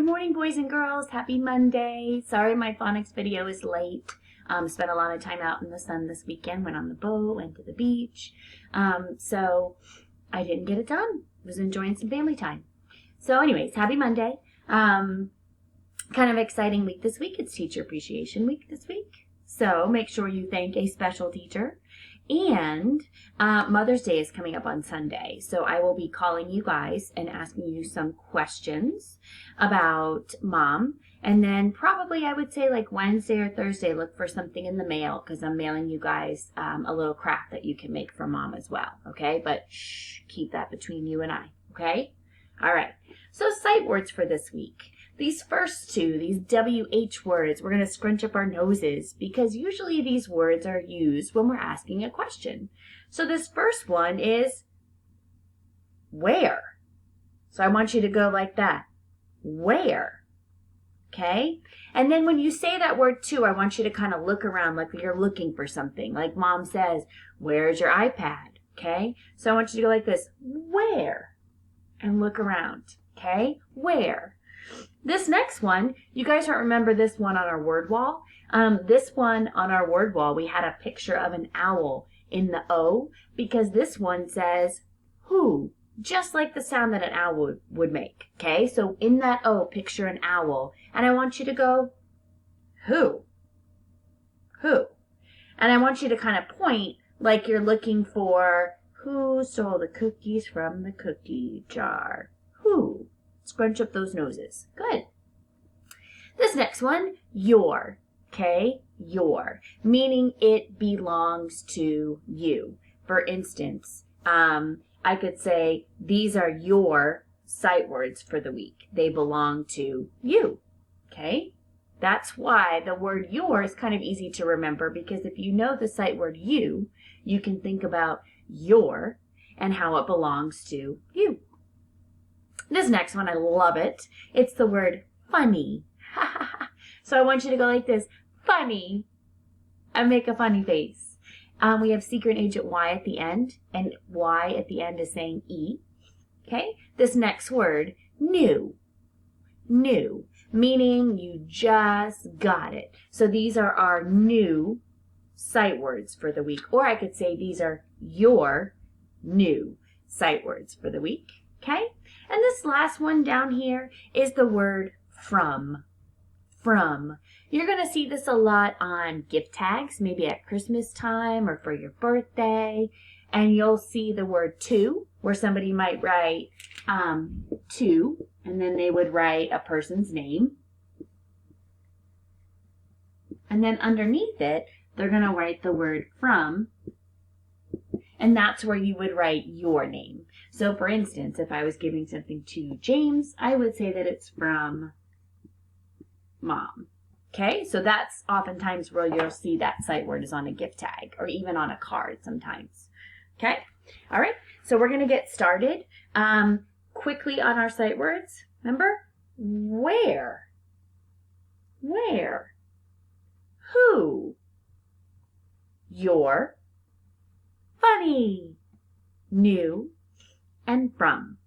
Good morning, boys and girls. Happy Monday. Sorry my phonics video is late. Spent a lot of time out in the sun this weekend. Went on the boat, went to the beach. So I didn't get it done. Was enjoying some family time. So anyways, happy Monday. Kind of exciting week this week. It's Teacher Appreciation Week this week. So make sure you thank a special teacher. And Mother's Day is coming up on Sunday. So I will be calling you guys and asking you some questions about mom. And then probably I would say like Wednesday or Thursday, look for something in the mail because I'm mailing you guys a little craft that you can make for mom as well. Okay, but shh, keep that between you and I. Okay? All right. So sight words for this week. These first two, these WH words, we're going to scrunch up our noses because usually these words are used when we're asking a question. So this first one is where. So I want you to go like that. Where. Okay? And then when you say that word too, I want you to kind of look around like you're looking for something. Like mom says, where's your iPad? Okay? So I want you to go like this. Where? And look around. Okay? Where? This next one, you guys don't remember this one on our word wall? This one on our word wall, we had a picture of an owl in the O because this one says who, just like the sound that an owl would make. Okay, so in that O, picture an owl. And I want you to go, who? Who? And I want you to kind of point like you're looking for who stole the cookies from the cookie jar. Who? Scrunch up those noses. Good. This next one, your. Okay? Your. Meaning it belongs to you. For instance, I could say, these are your sight words for the week. They belong to you. Okay? That's why the word your is kind of easy to remember because if you know the sight word you can think about your and how it belongs to you. This next one, I love it. It's the word funny. So I want you to go like this, funny, and make a funny face. We have secret agent Y at the end, and Y at the end is saying E. Okay? This next word, new. New, meaning you just got it. So these are our new sight words for the week. Or I could say these are your new sight words for the week. Okay? And this last one down here is the word from. From. You're going to see this a lot on gift tags, maybe at Christmas time or for your birthday. And you'll see the word to, where somebody might write to, and then they would write a person's name. And then underneath it, they're going to write the word from. And that's where you would write your name. So for instance, if I was giving something to James, I would say that it's from mom. Okay, so that's oftentimes where you'll see that sight word is on a gift tag or even on a card sometimes. Okay, all right, so we're going to get started quickly on our sight words. Remember, where, who, your, funny, new, and from.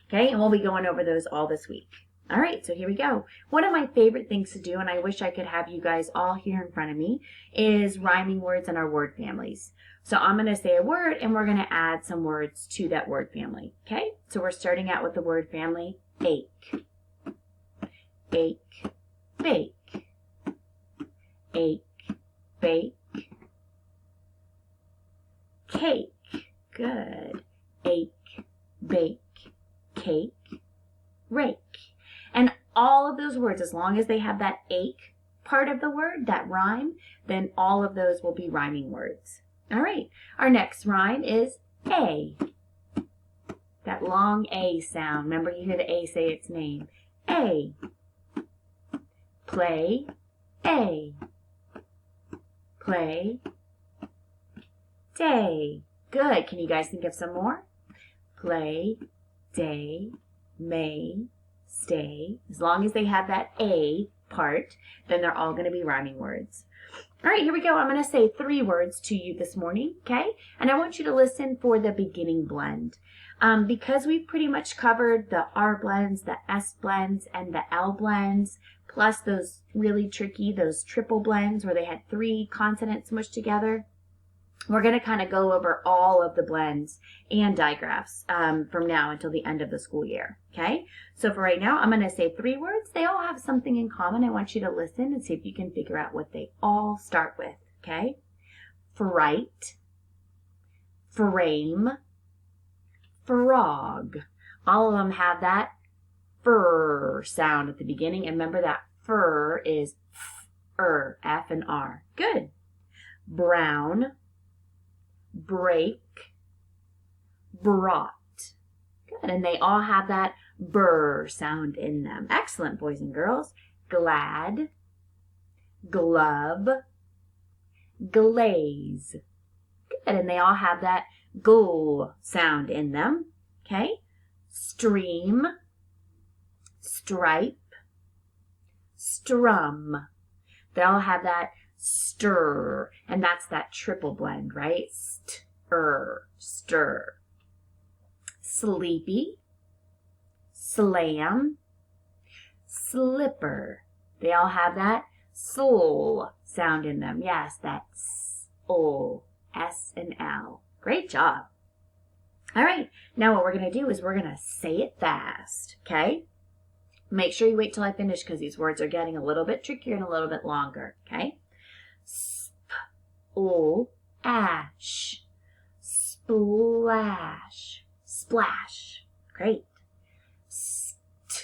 Okay, and we'll be going over those all this week. All right, so here we go. One of my favorite things to do, and I wish I could have you guys all here in front of me, is rhyming words in our word families. So I'm going to say a word, and we're going to add some words to that word family. Okay, so we're starting out with the word family, ache. Ache, bake. Ache, bake. Cake, good. Ache, bake, cake, rake. And all of those words, as long as they have that ache part of the word, that rhyme, then all of those will be rhyming words. All right, our next rhyme is A. That long A sound. Remember, you hear the A say its name. A. Play, A. Play, day. Good. Can you guys think of some more? Play, day, may, stay. As long as they have that A part, then they're all going to be rhyming words. All right, here we go. I'm going to say 3 words to you this morning, okay? And I want you to listen for the beginning blend. Because we've pretty much covered the R blends, the S blends, and the L blends, plus those really tricky, those triple blends where they had 3 consonants smushed together, we're going to kind of go over all of the blends and digraphs from now until the end of the school year, okay? So for right now, I'm going to say 3 words. They all have something in common. I want you to listen and see if you can figure out what they all start with, okay? Fright, frame, frog. All of them have that fur sound at the beginning. And remember that fur is F and R. Good. Brown, break, brought. Good. And they all have that burr sound in them. Excellent, boys and girls. Glad, glove, glaze. Good. And they all have that gl sound in them. Okay. Stream, stripe, strum. They all have that stir, and that's that triple blend, right? Stir. Sleepy, slam, slipper. They all have that soul sound in them. Yes, that's O, S and L. Great job. All right, now what we're going to do is we're going to say it fast, okay? Make sure you wait till I finish because these words are getting a little bit trickier and a little bit longer, okay? Ash, splash, splash. Great. Stamp,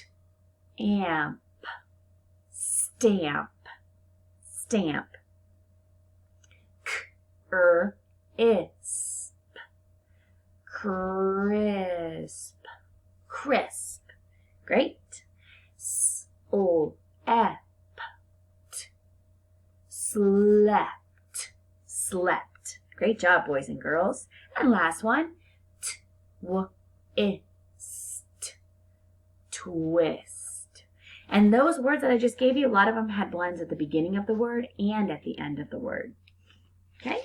stamp, stamp. Crisp, crisp, crisp. Great. Slept, slept. Great job, boys and girls. And last one, twist, twist. And those words that I just gave you, a lot of them had blends at the beginning of the word and at the end of the word. Okay?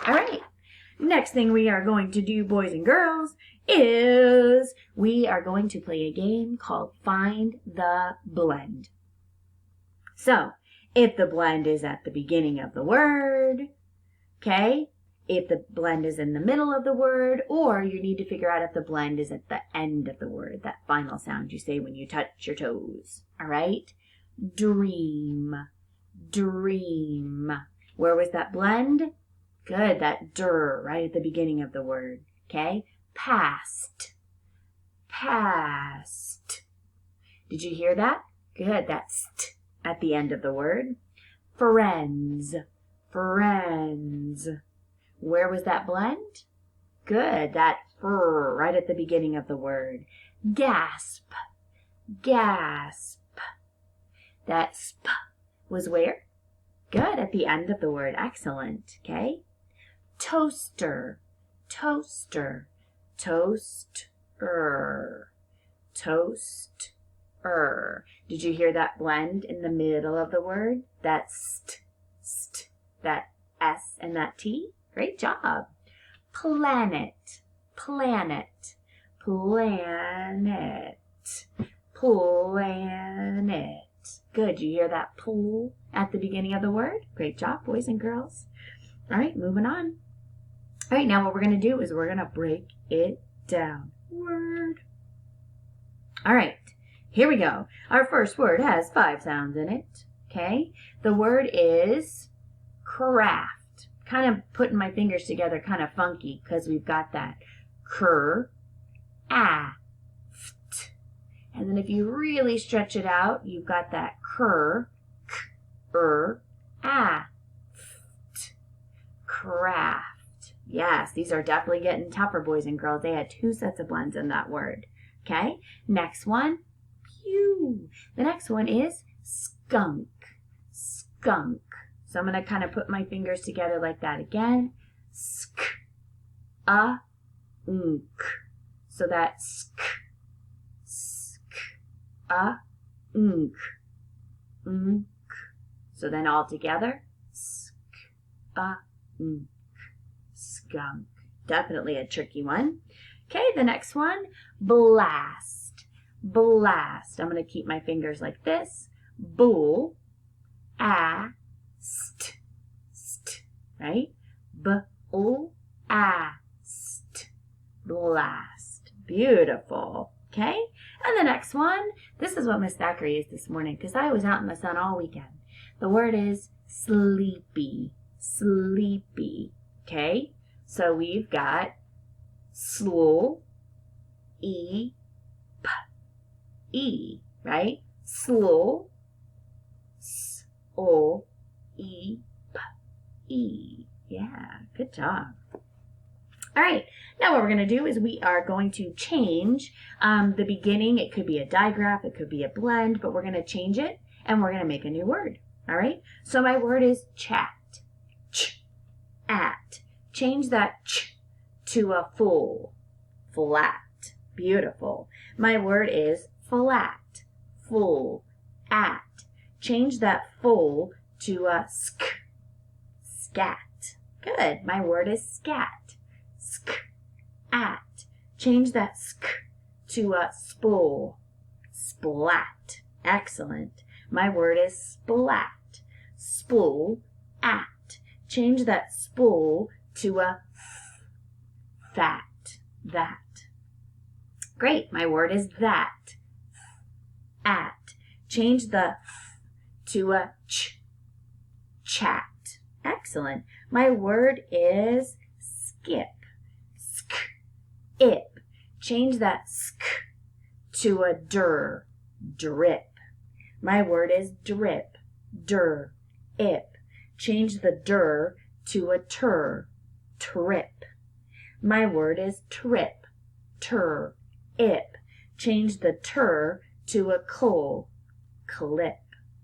All right. Next thing we are going to do, boys and girls, is we are going to play a game called Find the Blend. So, if the blend is at the beginning of the word, okay, if the blend is in the middle of the word, or you need to figure out if the blend is at the end of the word, that final sound you say when you touch your toes, all right? Dream, dream. Where was that blend? Good, that dir right at the beginning of the word, okay? Past, past. Did you hear that? Good, that's st at the end of the word. Friends, friends. Where was that blend? Good, that fr right at the beginning of the word. Gasp, gasp. That sp was where? Good, at the end of the word. Excellent, okay? Toaster, toaster, toaster, toaster. Did you hear that blend in the middle of the word? That st, that S and that T? Great job. Planet, planet, planet, planet. Good. You hear that pull at the beginning of the word? Great job, boys and girls. All right, moving on. All right, now what we're going to do is we're going to break it down. Word. All right, here we go. Our first word has 5 sounds in it, okay? The word is craft. Kind of putting my fingers together kind of funky because we've got that aft. And then if you really stretch it out, you've got that aft. Craft. Yes, these are definitely getting tougher, boys and girls. They had 2 sets of blends in that word. Okay, next one, pew. The next one is skunk. Skunk. So I'm going to kind of put my fingers together like that again. Sk, unk. So that's unk. Unk. So then all together, unk. Skunk. Definitely a tricky one. Okay, the next one, blast. Blast. I'm going to keep my fingers like this. Bull, ast, right? Bull, ast, blast. Beautiful. Okay, and the next one, this is what Miss Thackeray is this morning because I was out in the sun all weekend. The word is sleepy, sleepy. Okay, so we've got slow, e, p, e, right? Slow, s, o, e, p, e. Yeah, good job. All right, now what we're going to do is we are going to change the beginning. It could be a digraph, it could be a blend, but we're going to change it and we're going to make a new word. All right, so my word is chat, ch, at. Change that ch to a full, flat. Beautiful. My word is flat, full, at. Change that full to a sk, scat. Good. My word is scat, sk, at. Change that sk to a spool, splat. Excellent. My word is splat, spool, at. Change that spool to a fat, that. Great, my word is that, at. Change the to a chat. Excellent. My word is skip, sk, ip. Change that sk to a drip. My word is drip, ip. Change the to a trip. My word is trip, ip. Change the to a clip.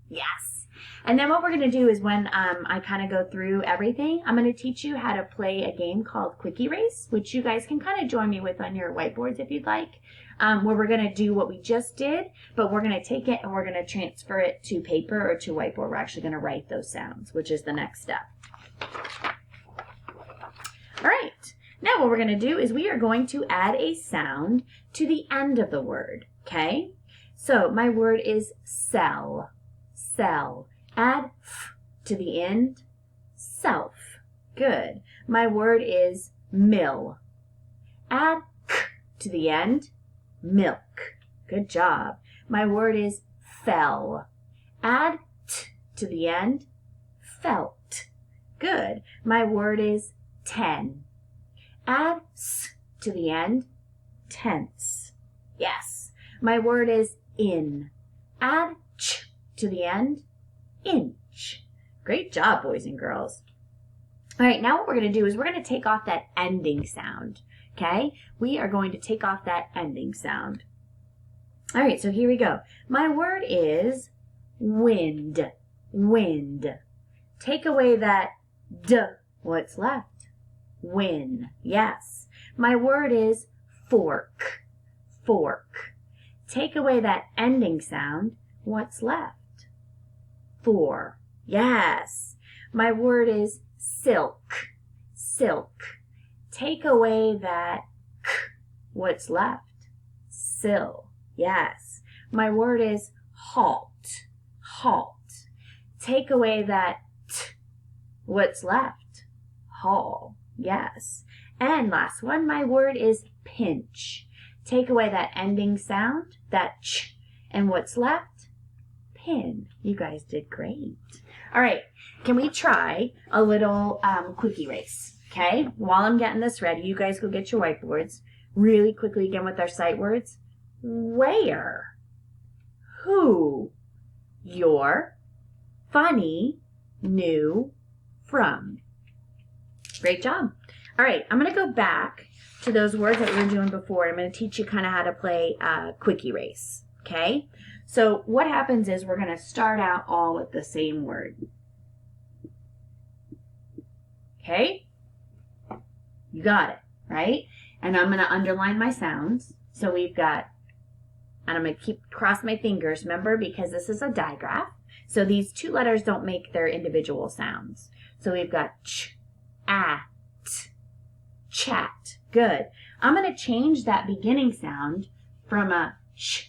Yes. And then what we're going to do is when I kind of go through everything, I'm going to teach you how to play a game called Quickie Race, which you guys can kind of join me with on your whiteboards if you'd like, where we're going to do what we just did, but we're going to take it and we're going to transfer it to paper or to whiteboard. We're actually going to write those sounds, which is the next step. All right. Now what we're going to do is we are going to add a sound to the end of the word, okay? So my word is sell, sell. Add f to the end, self. Good. My word is mill. Add k to the end, milk. Good job. My word is fell. Add t to the end, felt. Good. My word is 10. Add s to the end, tense. Yes. My word is in. Add ch to the end, inch. Great job, boys and girls. All right, now what we're going to do is we're going to take off that ending sound, okay? We are going to take off that ending sound. All right, so here we go. My word is wind, wind. Take away that d, what's left? Win, yes. My word is fork, fork. Take away that ending sound, what's left? For, yes. My word is silk, silk. Take away that k, what's left? Sill, yes. My word is halt, halt. Take away that t, what's left? Haul, yes. And last one, my word is pinch. Take away that ending sound, that ch, and what's left? Pin. You guys did great. All right, can we try a little quickie race? Okay, while I'm getting this ready, you guys go get your whiteboards. Really quickly again with our sight words. Where? Who? Your? Funny? New? From? Great job. All right, I'm going to go back to those words that we were doing before. I'm going to teach you kind of how to play quickie race, okay? So what happens is we're going to start out all with the same word. Okay? You got it, right? And I'm going to underline my sounds. So we've got, and I'm going to cross my fingers, remember, because this is a digraph. So these two letters don't make their individual sounds. So we've got ch, at, chat. Good. I'm going to change that beginning sound from a sh